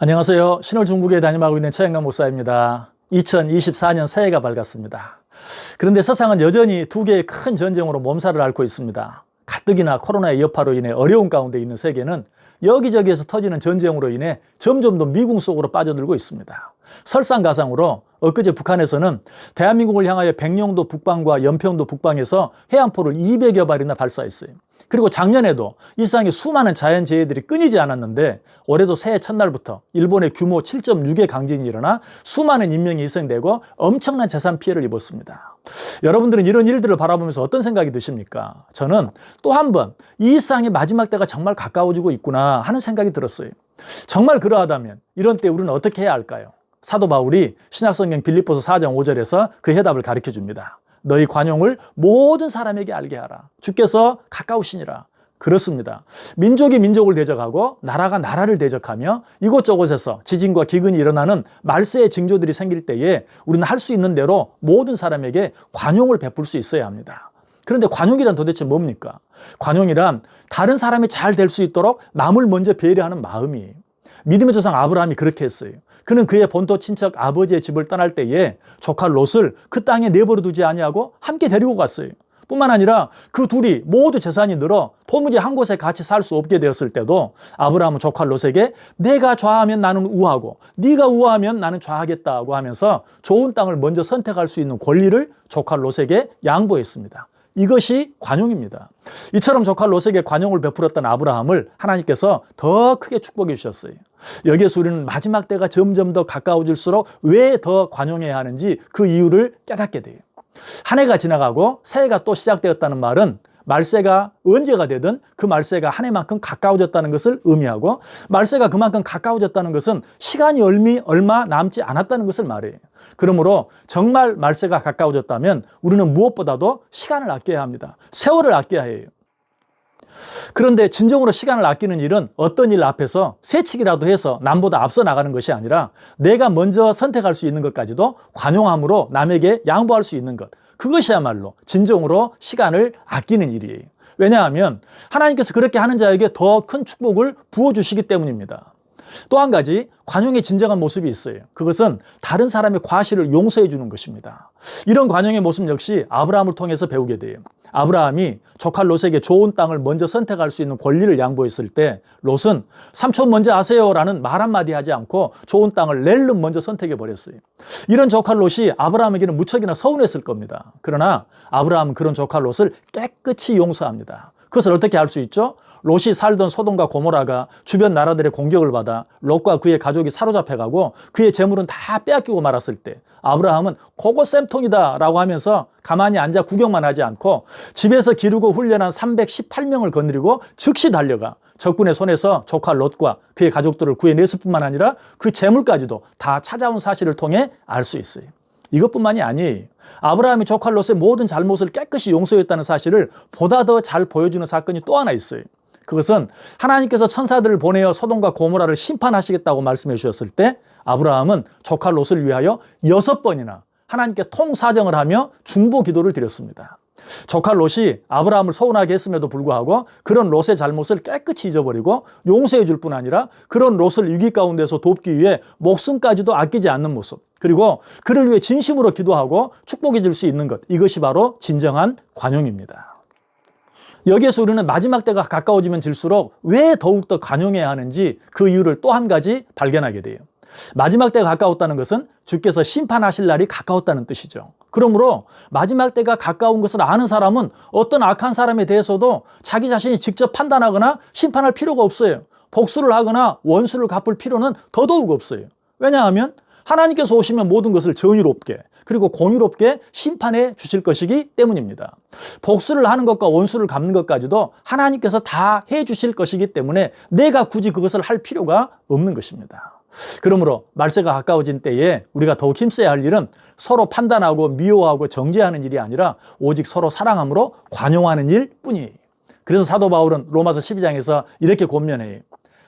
안녕하세요. 신월중국에 담임하고 있는 최영강 목사입니다. 2024년 새해가 밝았습니다. 그런데 세상은 여전히 두 개의 큰 전쟁으로 몸살을 앓고 있습니다. 가뜩이나 코로나의 여파로 인해 어려운 가운데 있는 세계는 여기저기에서 터지는 전쟁으로 인해 점점 더 미궁 속으로 빠져들고 있습니다. 설상가상으로 엊그제 북한에서는 대한민국을 향하여 백령도 북방과 연평도 북방에서 해안포를 200여 발이나 발사했어요. 그리고 작년에도 일상에 수많은 자연재해들이 끊이지 않았는데 올해도 새해 첫날부터 일본의 규모 7.6의 강진이 일어나 수많은 인명이 희생되고 엄청난 재산 피해를 입었습니다. 여러분들은 이런 일들을 바라보면서 어떤 생각이 드십니까? 저는 또 한 번 이 일상의 마지막 때가 정말 가까워지고 있구나 하는 생각이 들었어요. 정말 그러하다면 이런 때 우리는 어떻게 해야 할까요? 사도 바울이 신약성경 빌립보서 4장 5절에서 그 해답을 가르쳐 줍니다. 너희 관용을 모든 사람에게 알게 하라. 주께서 가까우시니라. 그렇습니다. 민족이 민족을 대적하고 나라가 나라를 대적하며 이곳저곳에서 지진과 기근이 일어나는 말세의 징조들이 생길 때에 우리는 할 수 있는 대로 모든 사람에게 관용을 베풀 수 있어야 합니다. 그런데 관용이란 도대체 뭡니까? 관용이란 다른 사람이 잘 될 수 있도록 남을 먼저 배려하는 마음이에요. 믿음의 조상 아브라함이 그렇게 했어요. 그는 그의 본토 친척 아버지의 집을 떠날 때에 조카 롯을 그 땅에 내버려 두지 아니하고 함께 데리고 갔어요. 뿐만 아니라 그 둘이 모두 재산이 늘어 도무지 한 곳에 같이 살 수 없게 되었을 때도 아브라함은 조카 롯에게 내가 좌하면 나는 우하고 네가 우하면 나는 좌하겠다고 하면서 좋은 땅을 먼저 선택할 수 있는 권리를 조카 롯에게 양보했습니다. 이것이 관용입니다. 이처럼 조카 롯에게 관용을 베풀었던 아브라함을 하나님께서 더 크게 축복해 주셨어요. 여기에서 우리는 마지막 때가 점점 더 가까워질수록 왜 더 관용해야 하는지 그 이유를 깨닫게 돼요. 한 해가 지나가고 새해가 또 시작되었다는 말은 말세가 언제가 되든 그 말세가 한 해만큼 가까워졌다는 것을 의미하고 말세가 그만큼 가까워졌다는 것은 시간이 얼마 남지 않았다는 것을 말해요. 그러므로 정말 말세가 가까워졌다면 우리는 무엇보다도 시간을 아껴야 합니다. 세월을 아껴야 해요. 그런데 진정으로 시간을 아끼는 일은 어떤 일 앞에서 새치기라도 해서 남보다 앞서 나가는 것이 아니라 내가 먼저 선택할 수 있는 것까지도 관용함으로 남에게 양보할 수 있는 것, 그것이야말로 진정으로 시간을 아끼는 일이에요. 왜냐하면 하나님께서 그렇게 하는 자에게 더 큰 축복을 부어주시기 때문입니다. 또 한 가지 관용의 진정한 모습이 있어요. 그것은 다른 사람의 과실을 용서해 주는 것입니다. 이런 관용의 모습 역시 아브라함을 통해서 배우게 돼요. 아브라함이 조카 롯에게 좋은 땅을 먼저 선택할 수 있는 권리를 양보했을 때 롯은 삼촌 먼저 하세요 라는 말 한마디 하지 않고 좋은 땅을 낼름 먼저 선택해 버렸어요. 이런 조카 롯이 아브라함에게는 무척이나 서운했을 겁니다. 그러나 아브라함은 그런 조카 롯을 깨끗이 용서합니다. 그것을 어떻게 할 수 있죠? 롯이 살던 소돔과 고모라가 주변 나라들의 공격을 받아 롯과 그의 가족이 사로잡혀가고 그의 재물은 다 빼앗기고 말았을 때 아브라함은 그거 쌤통이다 라고 하면서 가만히 앉아 구경만 하지 않고 집에서 기르고 훈련한 318명을 거느리고 즉시 달려가 적군의 손에서 조카 롯과 그의 가족들을 구해냈을 뿐만 아니라 그 재물까지도 다 찾아온 사실을 통해 알 수 있어요. 이것뿐만이 아니에요. 아브라함이 조카 롯의 모든 잘못을 깨끗이 용서했다는 사실을 보다 더 잘 보여주는 사건이 또 하나 있어요. 그것은 하나님께서 천사들을 보내어 소돔과 고모라를 심판하시겠다고 말씀해 주셨을 때 아브라함은 조카 롯을 위하여 6번이나 하나님께 통사정을 하며 중보 기도를 드렸습니다. 조카 롯이 아브라함을 서운하게 했음에도 불구하고 그런 롯의 잘못을 깨끗이 잊어버리고 용서해 줄 뿐 아니라 그런 롯을 위기 가운데서 돕기 위해 목숨까지도 아끼지 않는 모습, 그리고 그를 위해 진심으로 기도하고 축복해 줄 수 있는 것, 이것이 바로 진정한 관용입니다. 여기에서 우리는 마지막 때가 가까워지면 질수록 왜 더욱더 관용해야 하는지 그 이유를 또 한 가지 발견하게 돼요. 마지막 때가 가까웠다는 것은 주께서 심판하실 날이 가까웠다는 뜻이죠. 그러므로 마지막 때가 가까운 것을 아는 사람은 어떤 악한 사람에 대해서도 자기 자신이 직접 판단하거나 심판할 필요가 없어요. 복수를 하거나 원수를 갚을 필요는 더더욱 없어요. 왜냐하면 하나님께서 오시면 모든 것을 정의롭게 그리고 공의롭게 심판해 주실 것이기 때문입니다. 복수를 하는 것과 원수를 갚는 것까지도 하나님께서 다 해 주실 것이기 때문에 내가 굳이 그것을 할 필요가 없는 것입니다. 그러므로 말세가 가까워진 때에 우리가 더욱 힘써야 할 일은 서로 판단하고 미워하고 정죄하는 일이 아니라 오직 서로 사랑함으로 관용하는 일뿐이에요. 그래서 사도 바울은 로마서 12장에서 이렇게 권면해요.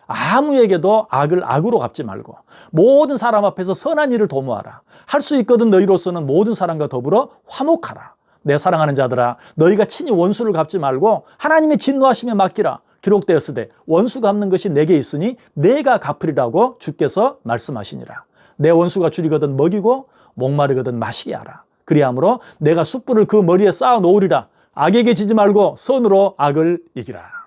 아무에게도 악을 악으로 갚지 말고 모든 사람 앞에서 선한 일을 도모하라. 할 수 있거든 너희로서는 모든 사람과 더불어 화목하라. 내 사랑하는 자들아, 너희가 친히 원수를 갚지 말고 하나님의 진노하심에 맡기라. 기록되었으되 원수 갚는 것이 내게 있으니 내가 갚으리라고 주께서 말씀하시니라. 내 원수가 줄이거든 먹이고 목마르거든 마시게 하라. 그리하므로 내가 숯불을 그 머리에 쌓아 놓으리라. 악에게 지지 말고 선으로 악을 이기라.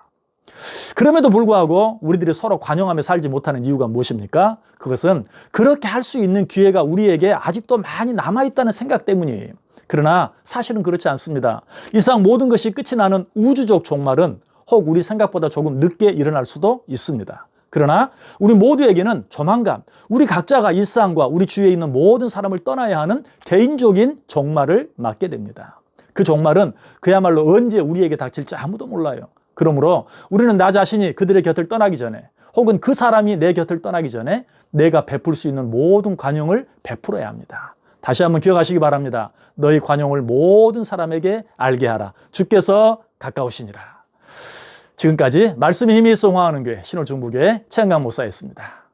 그럼에도 불구하고 우리들이 서로 관용하며 살지 못하는 이유가 무엇입니까? 그것은 그렇게 할 수 있는 기회가 우리에게 아직도 많이 남아있다는 생각 때문이에요. 그러나 사실은 그렇지 않습니다. 이상 모든 것이 끝이 나는 우주적 종말은 혹 우리 생각보다 조금 늦게 일어날 수도 있습니다. 그러나 우리 모두에게는 조만간 우리 각자가 일상과 우리 주위에 있는 모든 사람을 떠나야 하는 개인적인 종말을 맞게 됩니다. 그 종말은 그야말로 언제 우리에게 닥칠지 아무도 몰라요. 그러므로 우리는 나 자신이 그들의 곁을 떠나기 전에 혹은 그 사람이 내 곁을 떠나기 전에 내가 베풀 수 있는 모든 관용을 베풀어야 합니다. 다시 한번 기억하시기 바랍니다. 너희 관용을 모든 사람에게 알게 하라. 주께서 가까우시니라. 지금까지 말씀의 힘이 있어 응화하는 교회 신홀중부교회 최영강 목사였습니다.